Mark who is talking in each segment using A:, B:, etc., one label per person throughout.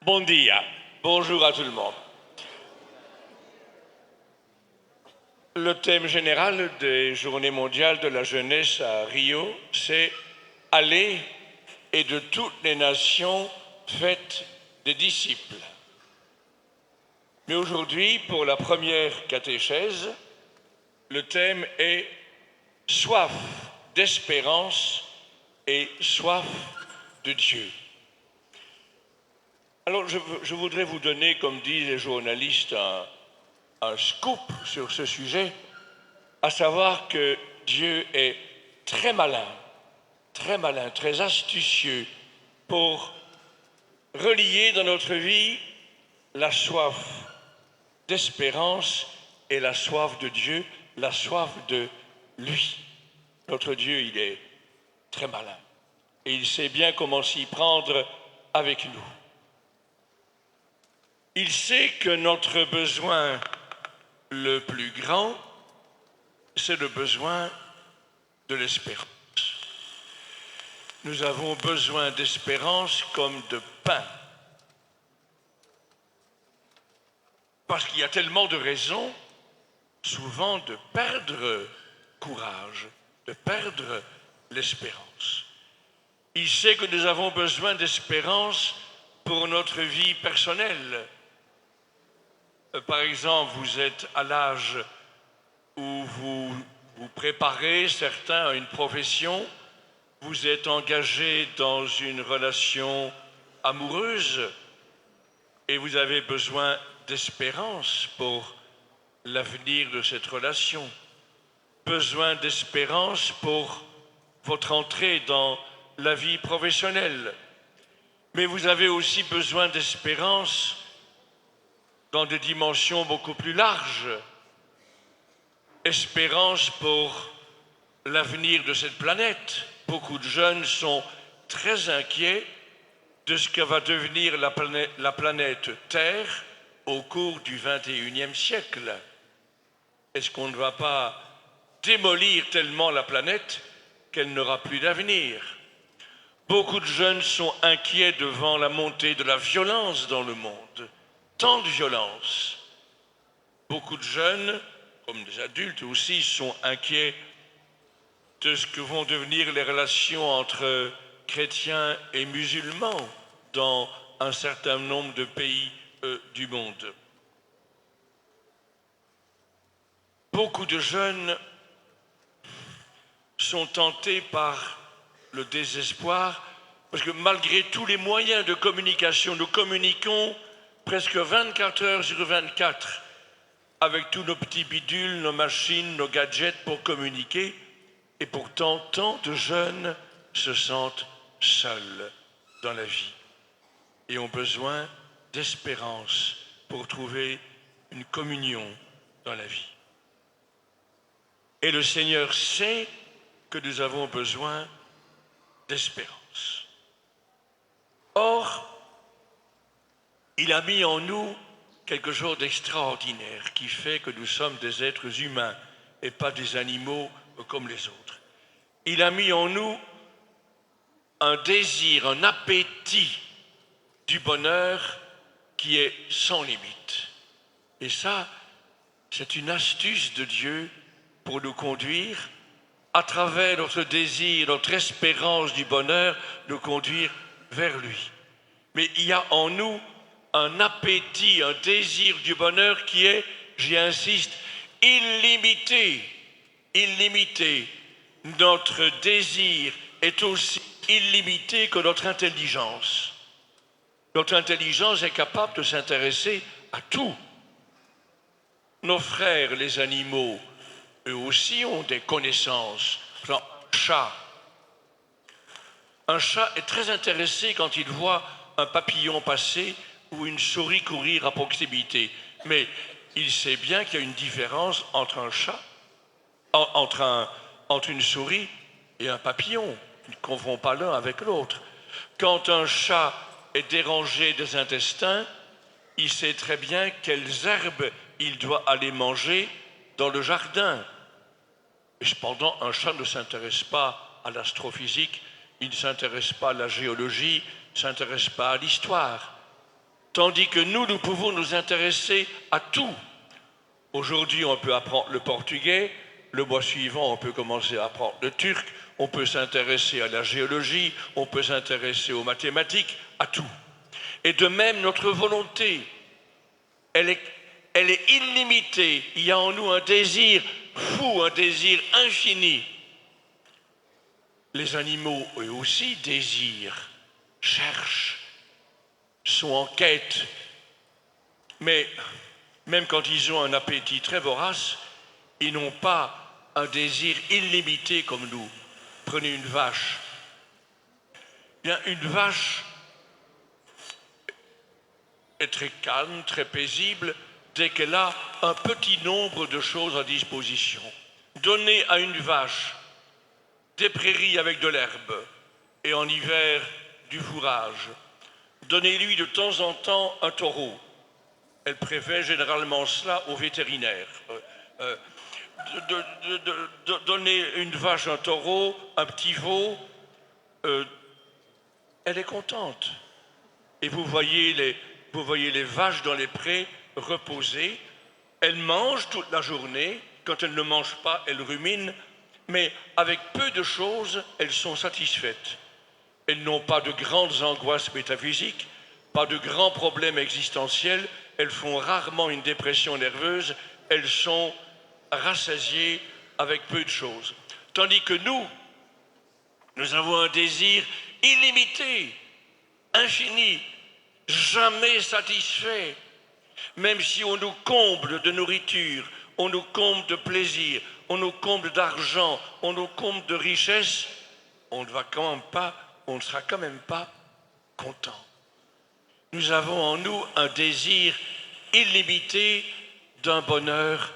A: Bon dia, bonjour à tout le monde. Le thème général des Journées mondiales de la jeunesse à Rio, c'est « Allez et de toutes les nations, faites des disciples ». Mais aujourd'hui, pour la première catéchèse, le thème est « Soif d'espérance et soif de Dieu ». Alors je voudrais vous donner, comme disent les journalistes, un scoop sur ce sujet, à savoir que Dieu est très malin, très astucieux pour relier dans notre vie la soif d'espérance et la soif de Dieu, la soif de lui. Notre Dieu, il est très malin et il sait bien comment s'y prendre avec nous. Il sait que notre besoin le plus grand, c'est le besoin de l'espérance. Nous avons besoin d'espérance comme de pain. Parce qu'il y a tellement de raisons, souvent, de perdre courage, de perdre l'espérance. Il sait que nous avons besoin d'espérance pour notre vie personnelle. Par exemple, vous êtes à l'âge où vous vous préparez, certains, à une profession, vous êtes engagé dans une relation amoureuse et vous avez besoin d'espérance pour l'avenir de cette relation, besoin d'espérance pour votre entrée dans la vie professionnelle. Mais vous avez aussi besoin d'espérance dans des dimensions beaucoup plus larges. Espérance pour l'avenir de cette planète. Beaucoup de jeunes sont très inquiets de ce que va devenir la planète Terre au cours du XXIe siècle. Est-ce qu'on ne va pas démolir tellement la planète qu'elle n'aura plus d'avenir? Beaucoup de jeunes sont inquiets devant la montée de la violence dans le monde. Tant de violence. Beaucoup de jeunes, comme des adultes aussi, sont inquiets de ce que vont devenir les relations entre chrétiens et musulmans dans un certain nombre de pays du monde. Beaucoup de jeunes sont tentés par le désespoir parce que malgré tous les moyens de communication, nous communiquons presque 24 heures sur 24 avec tous nos petits bidules, nos machines, nos gadgets pour communiquer, et pourtant tant de jeunes se sentent seuls dans la vie et ont besoin d'espérance pour trouver une communion dans la vie. Et le Seigneur sait que nous avons besoin d'espérance. Or, il a mis en nous quelque chose d'extraordinaire qui fait que nous sommes des êtres humains et pas des animaux comme les autres. Il a mis en nous un désir, un appétit du bonheur qui est sans limite. Et ça, c'est une astuce de Dieu pour nous conduire, à travers notre désir, notre espérance du bonheur, nous conduire vers lui. Mais il y a en nous un appétit, un désir du bonheur qui est, j'y insiste, illimité. Illimité. Notre désir est aussi illimité que notre intelligence. Notre intelligence est capable de s'intéresser à tout. Nos frères, les animaux, eux aussi ont des connaissances. Genre, un chat est très intéressé quand il voit un papillon passer ou une souris courir à proximité. Mais il sait bien qu'il y a une différence entre un chat, entre une souris et un papillon. Il ne confond pas l'un avec l'autre. Quand un chat est dérangé des intestins, il sait très bien quelles herbes il doit aller manger dans le jardin. Et cependant, un chat ne s'intéresse pas à l'astrophysique, il ne s'intéresse pas à la géologie, il ne s'intéresse pas à l'histoire. Tandis que nous pouvons nous intéresser à tout. Aujourd'hui, on peut apprendre le portugais, le mois suivant, on peut commencer à apprendre le turc, on peut s'intéresser à la géologie, on peut s'intéresser aux mathématiques, à tout. Et de même, notre volonté, elle est illimitée. Il y a en nous un désir fou, un désir infini. Les animaux, eux aussi, désirent, cherchent, sont en quête. Mais même quand ils ont un appétit très vorace, ils n'ont pas un désir illimité comme nous. Prenez une vache. Bien, une vache est très calme, très paisible, dès qu'elle a un petit nombre de choses à disposition. Donnez à une vache des prairies avec de l'herbe et en hiver du fourrage. Donnez-lui de temps en temps un taureau. Elle préfère généralement cela au vétérinaire. Donner une vache, un taureau, un petit veau, elle est contente. Et vous voyez les vaches dans les prés reposer. Elles mangent toute la journée. Quand elles ne mangent pas, elles ruminent. Mais avec peu de choses, elles sont satisfaites. Elles n'ont pas de grandes angoisses métaphysiques, pas de grands problèmes existentiels. Elles font rarement une dépression nerveuse. Elles sont rassasiées avec peu de choses. Tandis que nous avons un désir illimité, infini, jamais satisfait. Même si on nous comble de nourriture, on nous comble de plaisir, on nous comble d'argent, on nous comble de richesse, on ne sera quand même pas content. Nous avons en nous un désir illimité d'un bonheur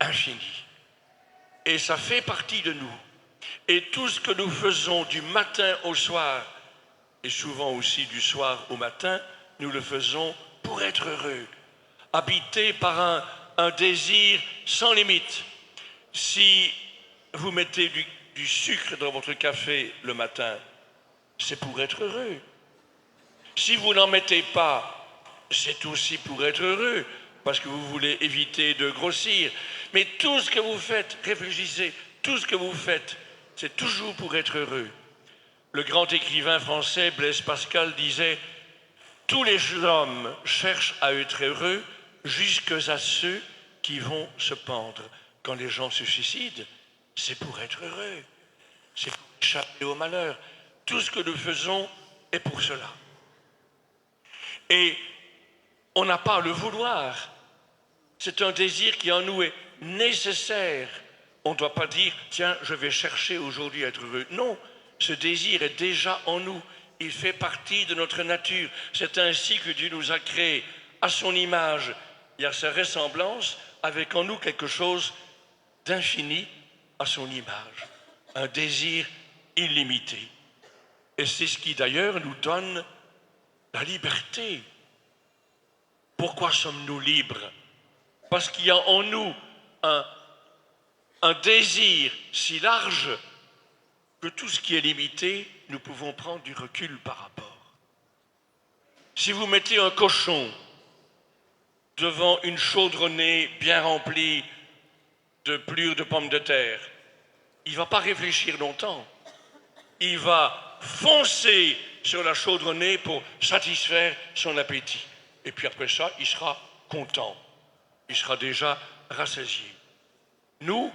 A: infini. Et ça fait partie de nous. Et tout ce que nous faisons du matin au soir, et souvent aussi du soir au matin, nous le faisons pour être heureux, habité par un désir sans limite. Si vous mettez du sucre dans votre café le matin, c'est pour être heureux. Si vous n'en mettez pas, c'est aussi pour être heureux, parce que vous voulez éviter de grossir. Mais tout ce que vous faites, réfléchissez, tout ce que vous faites, c'est toujours pour être heureux. Le grand écrivain français Blaise Pascal disait « Tous les hommes cherchent à être heureux jusqu'à ceux qui vont se pendre. » Quand les gens se suicident, c'est pour être heureux, c'est pour échapper au malheur. Tout ce que nous faisons est pour cela. Et on n'a pas à le vouloir. C'est un désir qui en nous est nécessaire. On ne doit pas dire « Tiens, je vais chercher aujourd'hui à être heureux ». Non, ce désir est déjà en nous. Il fait partie de notre nature. C'est ainsi que Dieu nous a créés à son image et à sa ressemblance, avec en nous quelque chose d'infini à son image. Un désir illimité. Et c'est ce qui d'ailleurs nous donne la liberté. Pourquoi sommes-nous libres? Parce qu'il y a en nous un désir si large que tout ce qui est limité, nous pouvons prendre du recul par rapport. Si vous mettez un cochon devant une chaudronnée bien remplie de pelures de pommes de terre, il ne va pas réfléchir longtemps. Il va foncer sur la chaudronnée pour satisfaire son appétit. Et puis après ça, il sera content. Il sera déjà rassasié. Nous,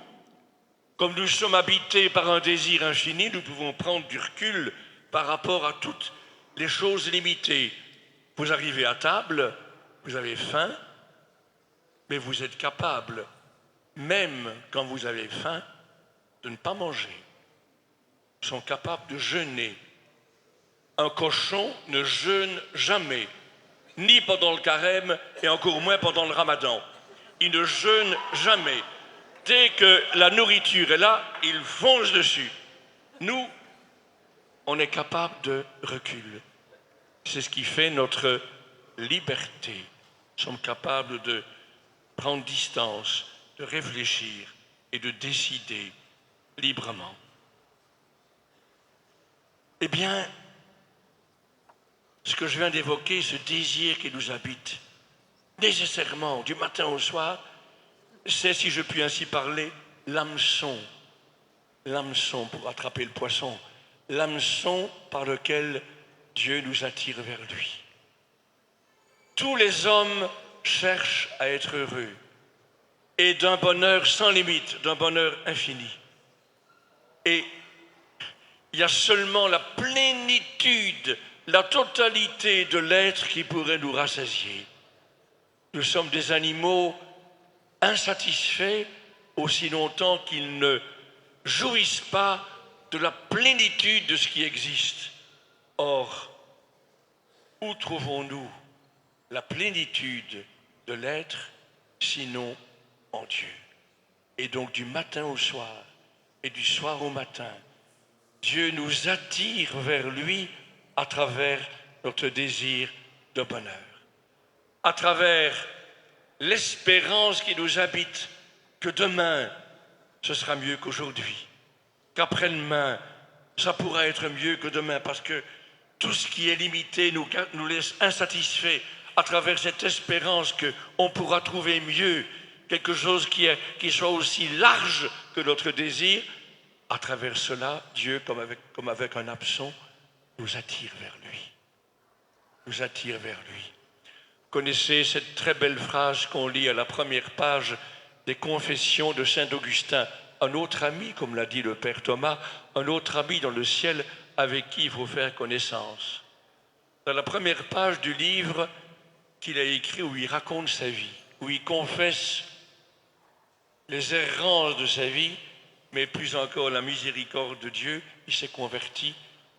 A: comme nous sommes habités par un désir infini, nous pouvons prendre du recul par rapport à toutes les choses limitées. Vous arrivez à table, vous avez faim, mais vous êtes capable, même quand vous avez faim, de ne pas manger. Ils sont capables de jeûner. Un cochon ne jeûne jamais, ni pendant le carême et encore moins pendant le ramadan. Il ne jeûne jamais. Dès que la nourriture est là, il fonce dessus. Nous, on est capable de recul. C'est ce qui fait notre liberté. Nous sommes capables de prendre distance, de réfléchir et de décider librement. Eh bien, ce que je viens d'évoquer, ce désir qui nous habite, nécessairement, du matin au soir, c'est, si je puis ainsi parler, l'hameçon pour attraper le poisson, l'hameçon par lequel Dieu nous attire vers lui. Tous les hommes cherchent à être heureux et d'un bonheur sans limite, d'un bonheur infini. Et il y a seulement la plénitude, la totalité de l'être qui pourrait nous rassasier. Nous sommes des animaux insatisfaits aussi longtemps qu'ils ne jouissent pas de la plénitude de ce qui existe. Or, où trouvons-nous la plénitude de l'être, sinon en Dieu? Et donc du matin au soir et du soir au matin, Dieu nous attire vers lui à travers notre désir de bonheur, à travers l'espérance qui nous habite que demain, ce sera mieux qu'aujourd'hui, qu'après-demain, ça pourra être mieux que demain, parce que tout ce qui est limité nous laisse insatisfaits à travers cette espérance qu'on pourra trouver mieux, quelque chose qui soit aussi large que notre désir. À travers cela, Dieu, comme avec un hameçon, nous attire vers lui. Nous attire vers lui. Vous connaissez cette très belle phrase qu'on lit à la première page des Confessions de saint Augustin, un autre ami, comme l'a dit le Père Thomas, un autre ami dans le ciel avec qui il faut faire connaissance. Dans la première page du livre qu'il a écrit, où il raconte sa vie, où il confesse les errances de sa vie, mais plus encore la miséricorde de Dieu, il s'est converti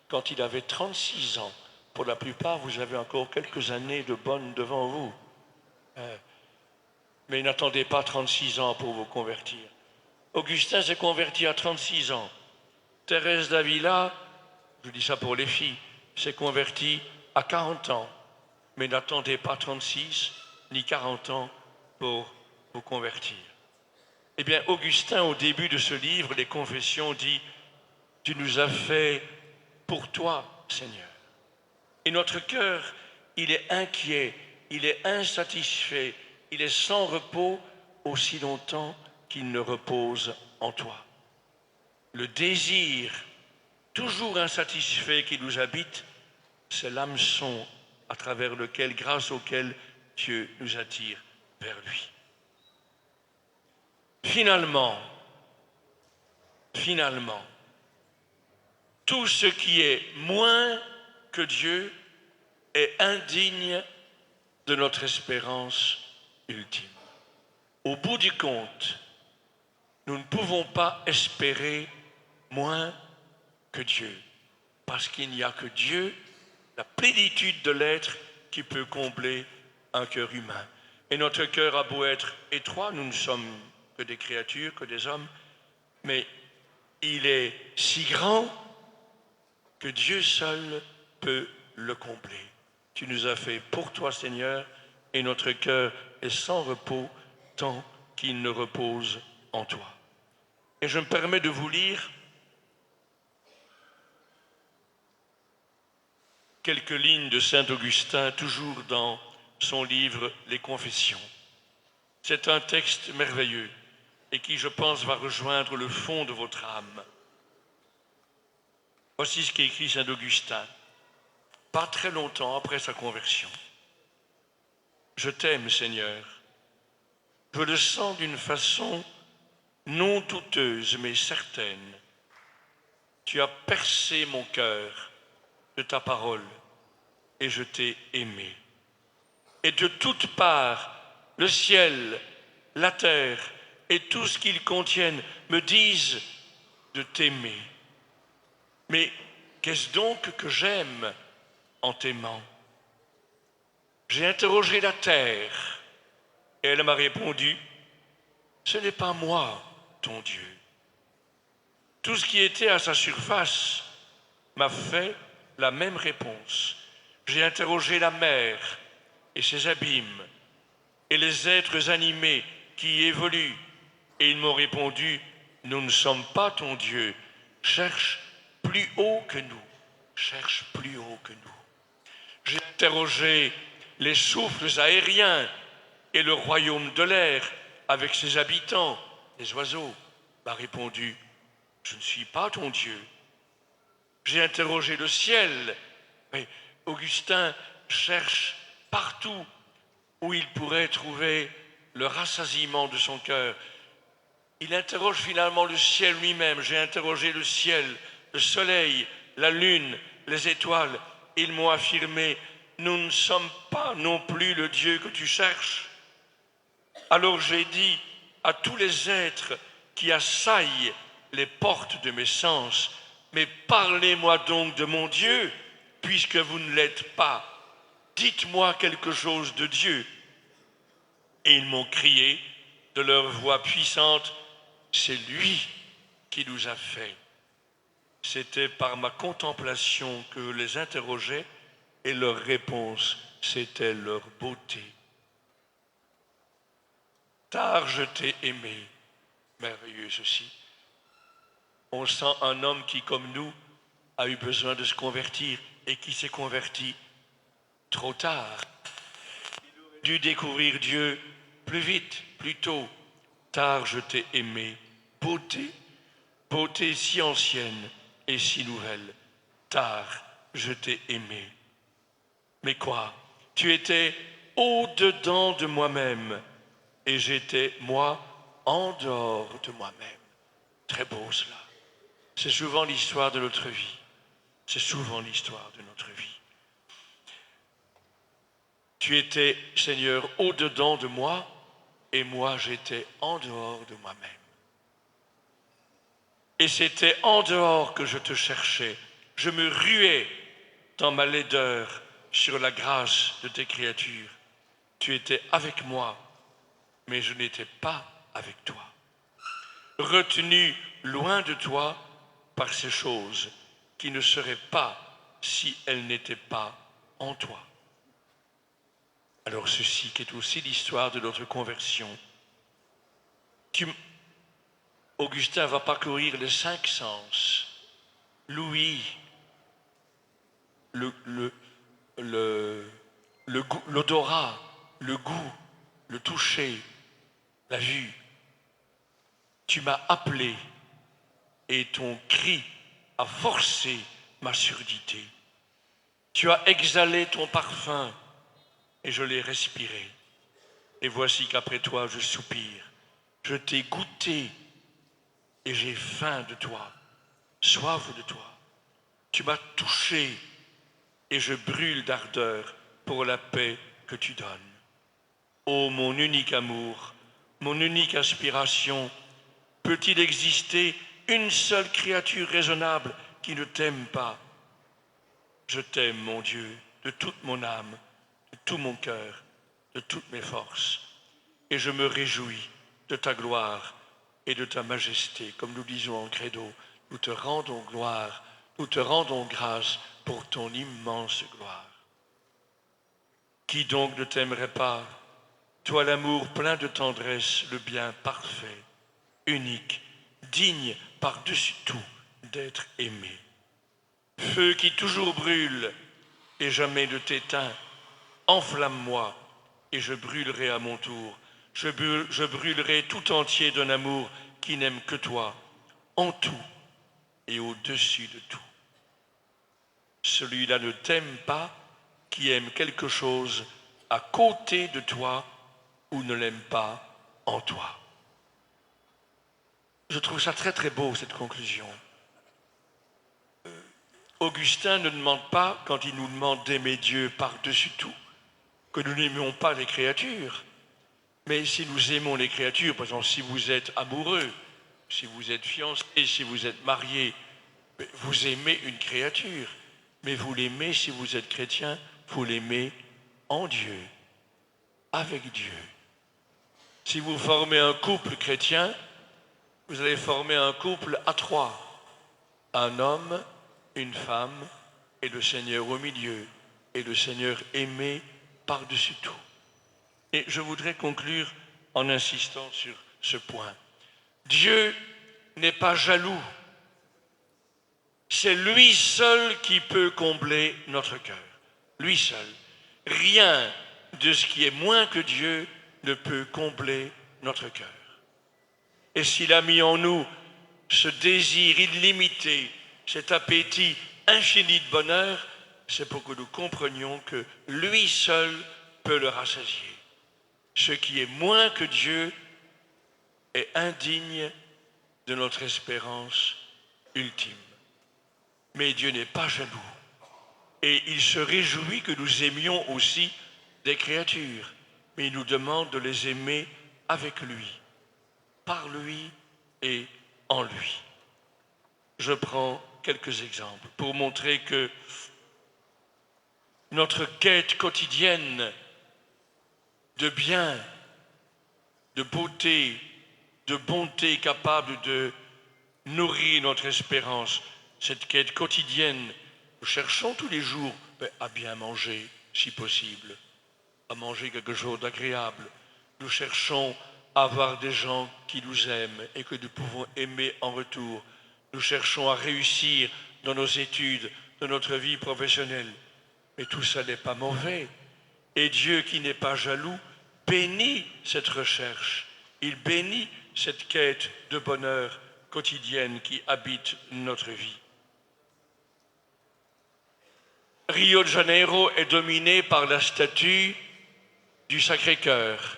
A: quand il avait 36 ans. Pour la plupart, vous avez encore quelques années de bonnes devant vous. Mais n'attendez pas 36 ans pour vous convertir. Augustin s'est converti à 36 ans. Thérèse d'Avila, je dis ça pour les filles, s'est convertie à 40 ans. Mais n'attendez pas 36 ni 40 ans pour vous convertir. Eh bien, Augustin, au début de ce livre, les Confessions, dit « Tu nous as fait pour toi, Seigneur. » Et notre cœur, il est inquiet, il est insatisfait, il est sans repos aussi longtemps qu'il ne repose en toi. Le désir, toujours insatisfait qui nous habite, c'est l'hameçon à travers lequel, grâce auquel Dieu nous attire vers lui. Finalement, tout ce qui est moins que Dieu est indigne de notre espérance ultime. Au bout du compte, nous ne pouvons pas espérer moins que Dieu, parce qu'il n'y a que Dieu, la plénitude de l'être, qui peut combler un cœur humain. Et notre cœur a beau être étroit, nous ne sommes que des créatures, que des hommes, mais il est si grand que Dieu seul peut le combler. Tu nous as fait pour toi, Seigneur, et notre cœur est sans repos tant qu'il ne repose en toi. Et je me permets de vous lire quelques lignes de saint Augustin, toujours dans son livre « Les Confessions ». C'est un texte merveilleux et qui, je pense, va rejoindre le fond de votre âme. Voici ce qu'écrit saint Augustin, pas très longtemps après sa conversion. « Je t'aime, Seigneur. Je le sens d'une façon non douteuse, mais certaine. Tu as percé mon cœur de ta parole et je t'ai aimé. Et de toutes parts, le ciel, la terre et tout ce qu'ils contiennent me disent de t'aimer. Mais qu'est-ce donc que j'aime en t'aimant? J'ai interrogé la terre et elle m'a répondu, ce n'est pas moi, ton Dieu. Tout ce qui était à sa surface m'a fait la même réponse. J'ai interrogé la mer et ses abîmes et les êtres animés qui y évoluent et ils m'ont répondu, nous ne sommes pas ton Dieu, cherche plus haut que nous, cherche plus haut que nous. J'ai interrogé les souffles aériens et le royaume de l'air avec ses habitants, les oiseaux. M'a répondu, je ne suis pas ton Dieu. J'ai interrogé le ciel, mais Augustin cherche partout où il pourrait trouver le rassasiement de son cœur. Il interroge finalement le ciel lui-même. J'ai interrogé le ciel, le soleil, la lune, les étoiles. Ils m'ont affirmé, nous ne sommes pas non plus le Dieu que tu cherches. Alors j'ai dit à tous les êtres qui assaillent les portes de mes sens, mais parlez-moi donc de mon Dieu, puisque vous ne l'êtes pas. Dites-moi quelque chose de Dieu. Et ils m'ont crié de leur voix puissante, c'est lui qui nous a fait. C'était par ma contemplation que je les interrogeais et leur réponse, c'était leur beauté. Tard je t'ai aimé, merveilleux ceci. On sent un homme qui, comme nous, a eu besoin de se convertir et qui s'est converti trop tard. Il aurait dû découvrir Dieu plus vite, plus tôt. Tard je t'ai aimé, beauté, beauté si ancienne et si nouvelle. Tard je t'ai aimé. Mais quoi? Tu étais au-dedans de moi-même et j'étais, moi, en dehors de moi-même. Très beau cela. C'est souvent l'histoire de notre vie. C'est souvent l'histoire de notre vie. Tu étais, Seigneur, au-dedans de moi et moi, j'étais en dehors de moi-même. Et c'était en dehors que je te cherchais. Je me ruais dans ma laideur sur la grâce de tes créatures. Tu étais avec moi, mais je n'étais pas avec toi. Retenu loin de toi par ces choses qui ne seraient pas si elles n'étaient pas en toi. Alors ceci qui est aussi l'histoire de notre conversion. Augustin va parcourir les 5 sens. L'ouïe, l'odorat, le goût, le toucher, la vue. Tu m'as appelé et ton cri a forcé ma surdité. Tu as exhalé ton parfum et je l'ai respiré. Et voici qu'après toi je soupire. Je t'ai goûté et j'ai faim de toi, soif de toi. Tu m'as touché et je brûle d'ardeur pour la paix que tu donnes. Ô mon unique amour, mon unique aspiration, peut-il exister une seule créature raisonnable qui ne t'aime pas? Je t'aime, mon Dieu, de toute mon âme, de tout mon cœur, de toutes mes forces. Et je me réjouis de ta gloire et de ta majesté. Comme nous disons en credo, nous te rendons gloire, nous te rendons grâce pour ton immense gloire. Qui donc ne t'aimerait pas, toi l'amour plein de tendresse, le bien parfait, unique, digne par-dessus tout d'être aimé. Feu qui toujours brûle et jamais ne t'éteint, enflamme-moi et je brûlerai à mon tour. Je brûlerai tout entier d'un amour qui n'aime que toi, en tout et au-dessus de tout. Celui-là ne t'aime pas qui aime quelque chose à côté de toi ou ne l'aime pas en toi. Je trouve ça très très beau cette conclusion. Augustin ne demande pas, quand il nous demande d'aimer Dieu par-dessus tout, que nous n'aimions pas les créatures. Mais si nous aimons les créatures, par exemple, si vous êtes amoureux, si vous êtes fiancé, si vous êtes marié, vous aimez une créature. Mais vous l'aimez, si vous êtes chrétien, vous l'aimez en Dieu, avec Dieu. Si vous formez un couple chrétien, vous allez former un couple à 3. Un homme, une femme et le Seigneur au milieu. Et le Seigneur aimé par-dessus tout. Et je voudrais conclure en insistant sur ce point. Dieu n'est pas jaloux. C'est lui seul qui peut combler notre cœur. lui seul. Rien de ce qui est moins que Dieu ne peut combler notre cœur. Et s'il a mis en nous ce désir illimité, cet appétit infini de bonheur, c'est pour que nous comprenions que lui seul peut le rassasier. Ce qui est moins que Dieu est indigne de notre espérance ultime. Mais Dieu n'est pas jaloux. Et il se réjouit que nous aimions aussi des créatures. Mais il nous demande de les aimer avec lui, par lui et en lui. Je prends quelques exemples pour montrer que notre quête quotidienne de bien, de beauté, de bonté capable de nourrir notre espérance, cette quête quotidienne, nous cherchons tous les jours à bien manger, si possible, à manger quelque chose d'agréable. Nous cherchons à avoir des gens qui nous aiment et que nous pouvons aimer en retour. Nous cherchons à réussir dans nos études, dans notre vie professionnelle. Mais tout ça n'est pas mauvais. Et Dieu, qui n'est pas jaloux, bénit cette recherche. Il bénit cette quête de bonheur quotidienne qui habite notre vie. Rio de Janeiro est dominé par la statue du Sacré-Cœur,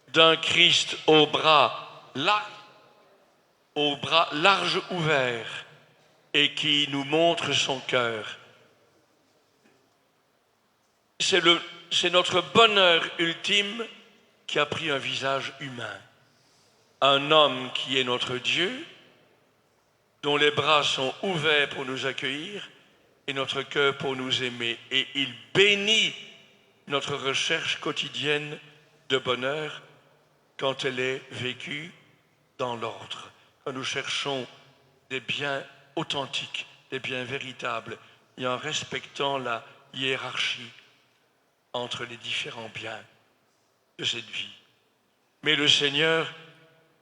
A: d'un Christ aux bras larges ouverts et qui nous montre son cœur. C'est notre bonheur ultime qui a pris un visage humain. Un homme qui est notre Dieu, dont les bras sont ouverts pour nous accueillir et notre cœur pour nous aimer. Et il bénit notre recherche quotidienne de bonheur quand elle est vécue dans l'ordre, quand nous cherchons des biens authentiques, des biens véritables, et en respectant la hiérarchie entre les différents biens de cette vie. Mais le Seigneur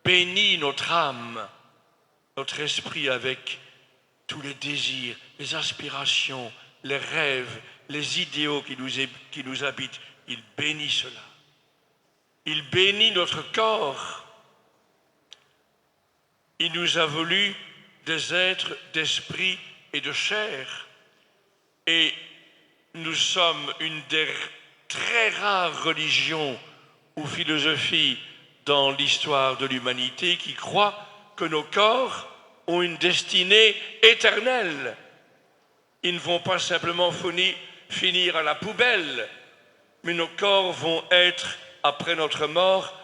A: bénit notre âme, notre esprit avec tous les désirs, les aspirations, les rêves, les idéaux qui nous habitent. Il bénit cela. Il bénit notre corps. Il nous a voulu des êtres d'esprit et de chair. Et nous sommes une des très rares religions ou philosophies dans l'histoire de l'humanité qui croient que nos corps ont une destinée éternelle. Ils ne vont pas simplement finir à la poubelle, mais nos corps vont être, après notre mort,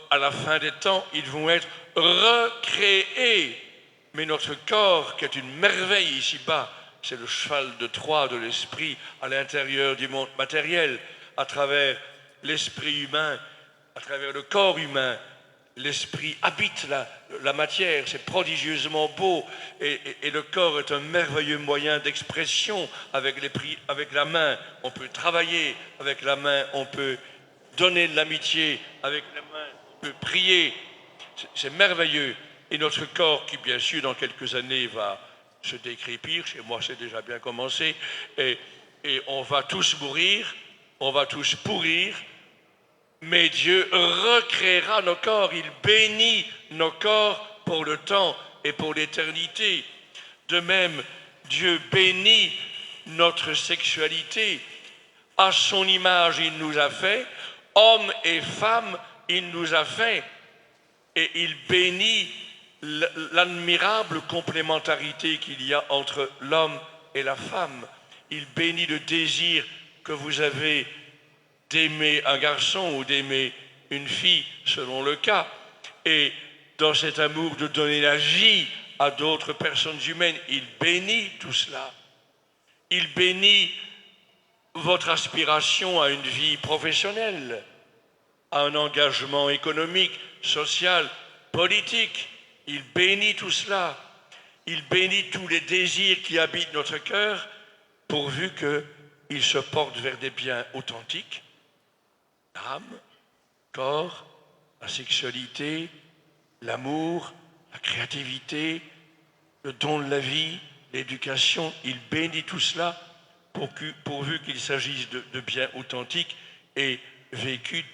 A: à la fin des temps, ils vont être recréés. Mais notre corps, qui est une merveille ici-bas, c'est le cheval de Troie de l'esprit à l'intérieur du monde matériel, à travers l'esprit humain, à travers le corps humain. L'esprit habite la matière, c'est prodigieusement beau, et le corps est un merveilleux moyen d'expression avec la main. On peut travailler avec la main, on peut donner de l'amitié avec la main, on peut prier. C'est merveilleux. Et notre corps, qui bien sûr dans quelques années va se décrépir, chez moi c'est déjà bien commencé, et on va tous mourir, on va tous pourrir, mais Dieu recréera nos corps, il bénit nos corps pour le temps et pour l'éternité. De même, Dieu bénit notre sexualité. À son image, il nous a fait, hommes et femmes, il nous a fait, et il bénit l'admirable complémentarité qu'il y a entre l'homme et la femme. Il bénit le désir que vous avez d'aimer un garçon ou d'aimer une fille, selon le cas. Et dans cet amour de donner la vie à d'autres personnes humaines, il bénit tout cela. Il bénit votre aspiration à une vie professionnelle, à un engagement économique, social, politique. Il bénit tout cela. Il bénit tous les désirs qui habitent notre cœur, pourvu qu'ils se portent vers des biens authentiques, l'âme, corps, la sexualité, l'amour, la créativité, le don de la vie, l'éducation. Il bénit tout cela pourvu qu'il s'agisse de biens authentiques et vécus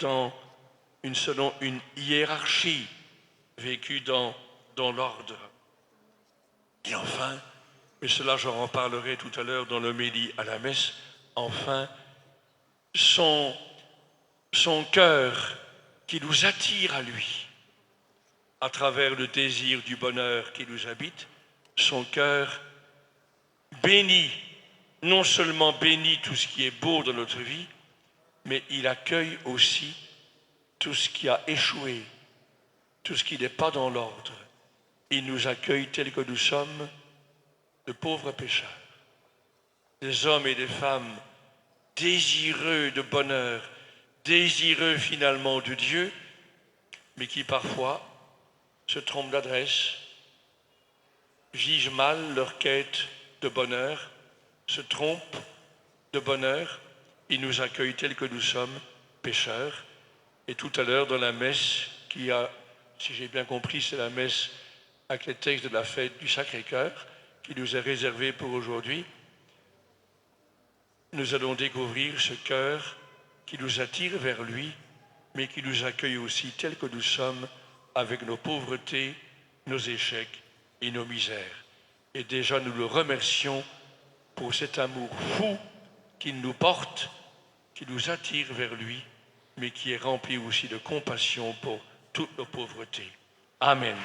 A: selon une hiérarchie, vécus dans l'ordre. Et enfin, mais cela j'en reparlerai tout à l'heure dans l'homélie à la messe, enfin, son cœur qui nous attire à lui, à travers le désir du bonheur qui nous habite, son cœur bénit, non seulement bénit tout ce qui est beau dans notre vie, mais il accueille aussi tout ce qui a échoué, tout ce qui n'est pas dans l'ordre. Il nous accueille tels que nous sommes, de pauvres pécheurs, des hommes et des femmes désireux de bonheur, désireux finalement de Dieu, mais qui parfois se trompent d'adresse, jugent mal leur quête de bonheur, se trompent de bonheur. Il nous accueille tels que nous sommes, pécheurs. Et tout à l'heure, dans la messe qui a, si j'ai bien compris, c'est la messe avec les textes de la fête du Sacré-Cœur qui nous est réservée pour aujourd'hui, nous allons découvrir ce cœur qui nous attire vers lui, mais qui nous accueille aussi tels que nous sommes, avec nos pauvretés, nos échecs et nos misères. Et déjà, nous le remercions pour cet amour fou qu'il nous porte, qui nous attire vers lui, mais qui est rempli aussi de compassion pour toutes nos pauvretés. Amen.